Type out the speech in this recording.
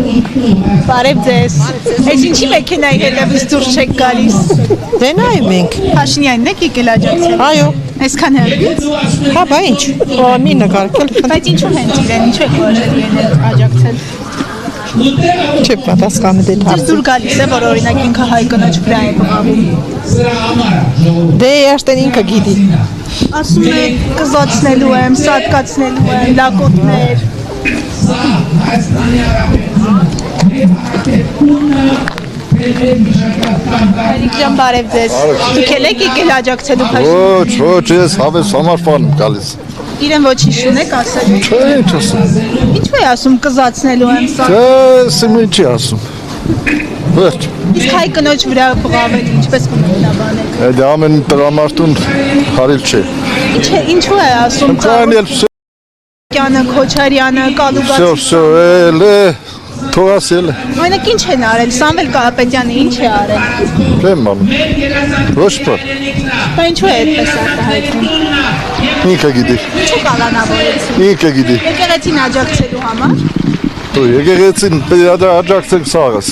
Բարև ձեզ։ Այս ինչի մեքենայի հետևից դուրս չեք գալիս։ Դե նայում ենք։ Փաշինյանն եք եկել աջակցել։ Այո։ Այսքան հեռվից։ Հա, բա ինչ։ Մի նկարել։ Բայց ինչու հենց իրեն, ինչու եք որոշել իրեն աջակցել։ Չէ պատասխանը դե Ձեզ հարց։ դուր գալիս է, որ օրինակ ինքը հայ կնոջ վրա է բղավում։ Դե երաշտեն ինքը գիտի։ Ասում է կզացնելու եմ, սատկացնելու եմ, լակոտներ։ Հայրիկ ջան, բարև ձեզ։ Դուք եք եկել աջակցելու Փաշինյանին։ Ոչ, ես հավես համար բան եմ գալիս։ Իրեն ոչինչ չունեք ասել։ Չէ, ինչ ասում։ Ինչու է ասում կզացնելու եմ, Դե ինչի ասում։ Վերջ։ իսկ հայ կնոջ վրա բղավել ինչպես կմտնաբանեք։ Դա ամեն տղամարդուն հարիլ չէ։ Ինչու է ասում Կանել Կյանը, Քոչարյանը, Կալուգացի։ Всё, թողասել։ Օրինակ ինչ են արել, Սամվել Կարապետյանը ինչ է արել։ Չեմ անում։ Ոչ բան։ Բա ինչու է այդպես արտահայտվում։ Ինքը գիտի։ Ինչու կալանավորեցին։ Ինքը գիտի։ Եկեղեցին աջակցելու համար։ Դու եկեղեցին պետք է աջակցենք սաղս։